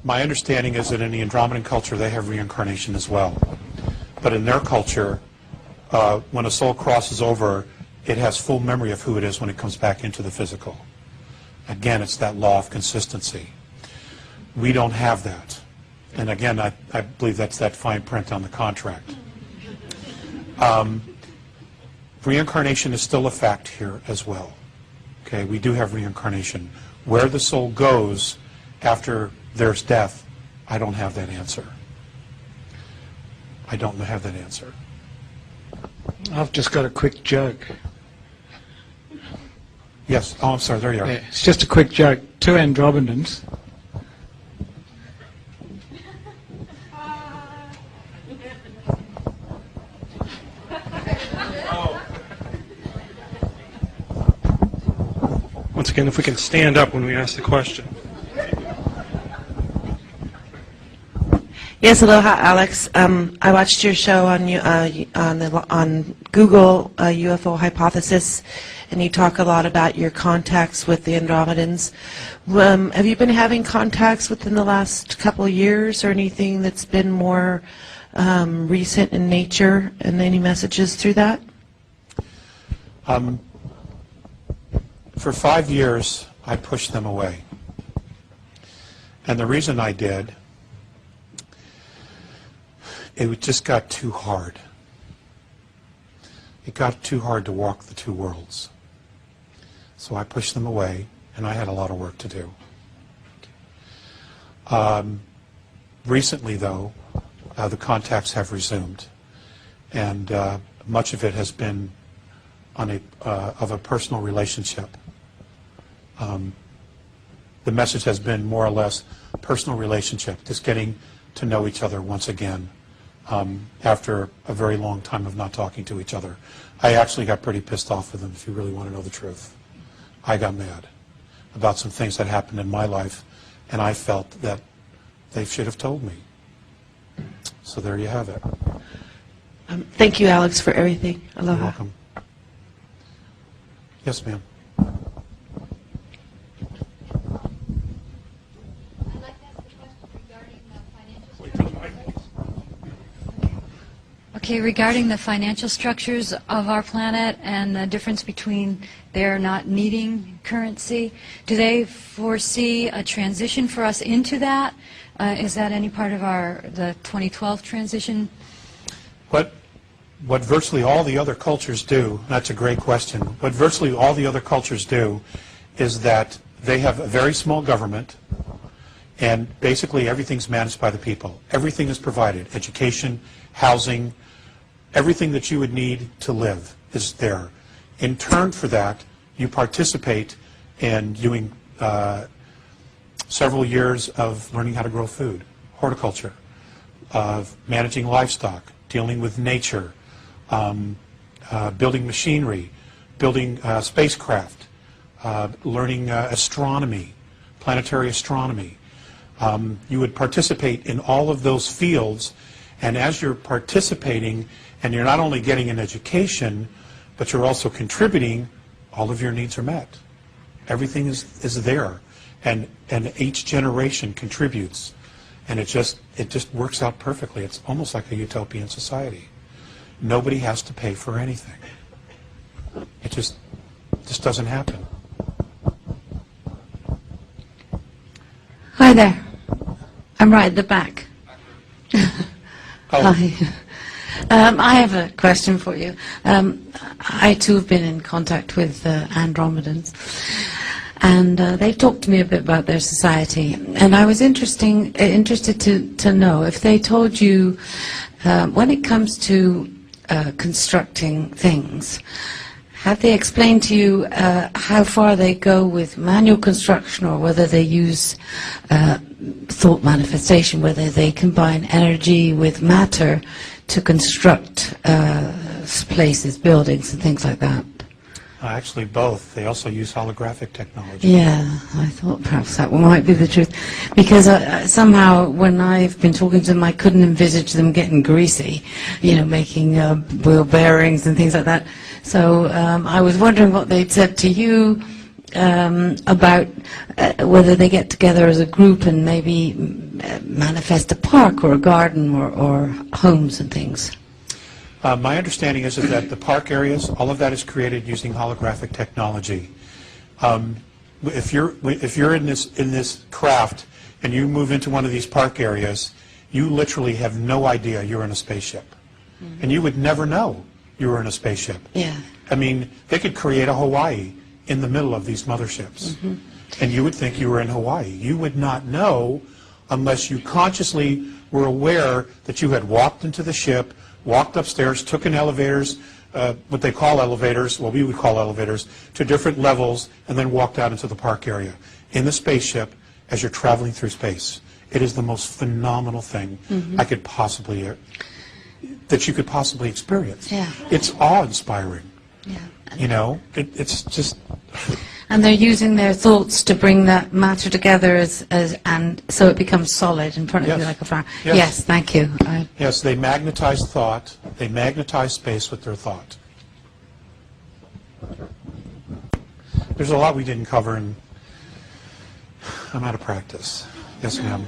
My understanding is that in the Andromedan culture they have reincarnation as well. But in their culture, when a soul crosses over, it has full memory of who it is when it comes back into the physical. Again, it's that law of consistency. We don't have that. And again, I believe that's that fine print on the contract. Reincarnation is still a fact here as well. Okay, we do have reincarnation. Where the soul goes after there's death, I don't have that answer. I don't have that answer. I've just got a quick joke. Yes. Oh, I'm sorry. There you are. Yeah, it's just a quick joke. Two Andromedans. Once again, if we can stand up when we ask the question. Yes, aloha, Alex. I watched your show on Google, UFO Hypothesis, and you talk a lot about your contacts with the Andromedans. Have you been having contacts within the last couple of years, or anything that's been more recent in nature, and any messages through that? For 5 years, I pushed them away. And the reason I did, it just got too hard. It got too hard to walk the two worlds. So I pushed them away, and I had a lot of work to do. Recently, though, the contacts have resumed, and much of it has been on of a personal relationship. The message has been more or less personal relationship, just getting to know each other once again after a very long time of not talking to each other. I actually got pretty pissed off with them, if you really want to know the truth. I got mad about some things that happened in my life, and I felt that they should have told me. So there you have it. Thank you, Alex, for everything. Aloha. You're welcome. Yes, ma'am. Okay, regarding the financial structures of our planet and the difference between their not needing currency, do they foresee a transition for us into that? Is that any part of the 2012 transition? What virtually all the other cultures do, that's a great question, what virtually all the other cultures do is that they have a very small government, and basically everything's managed by the people. Everything is provided, education, housing, everything that you would need to live is there. In turn for that, you participate in doing several years of learning how to grow food, horticulture, of managing livestock, dealing with nature, building machinery, building spacecraft, learning astronomy, planetary astronomy. You would participate in all of those fields, and as you're participating, and you're not only getting an education, but you're also contributing, all of your needs are met. Everything is there, and each generation contributes, and it just works out perfectly. It's almost like a utopian society. Nobody has to pay for anything. It just doesn't happen. Hi there. I'm right at the back. Oh. Hi. I have a question for you. I too have been in contact with Andromedans, and they've talked to me a bit about their society, and I was interested to know if they told you when it comes to constructing things, have they explained to you how far they go with manual construction, or whether they use thought manifestation, whether they combine energy with matter to construct places, buildings, and things like that? Actually, both. They also use holographic technology. Yeah, I thought perhaps that might be the truth. Because somehow, when I've been talking to them, I couldn't envisage them getting greasy, making wheel bearings and things like that. So I was wondering what they'd said to you about whether they get together as a group and maybe manifest a park or a garden or homes and things? My understanding is that the park areas, all of that is created using holographic technology. If you're in this craft and you move into one of these park areas, you literally have no idea you're in a spaceship, and you would never know you were in a spaceship. Yeah. I mean, they could create a Hawaii in the middle of these motherships, and you would think you were in Hawaii. You would not know unless you consciously were aware that you had walked into the ship, walked upstairs, took in elevators, what they call elevators, what we would call elevators, to different levels, and then walked out into the park area in the spaceship as you're traveling through space. It is the most phenomenal thing that you could possibly experience. Yeah. It's awe-inspiring. Yeah. You know, it's just... And they're using their thoughts to bring that matter together and so it becomes solid in front of you Yes. like a flower. Yes. Yes, thank you. Yes, they magnetize thought. They magnetize space with their thought. There's a lot we didn't cover, and I'm out of practice. Yes, ma'am.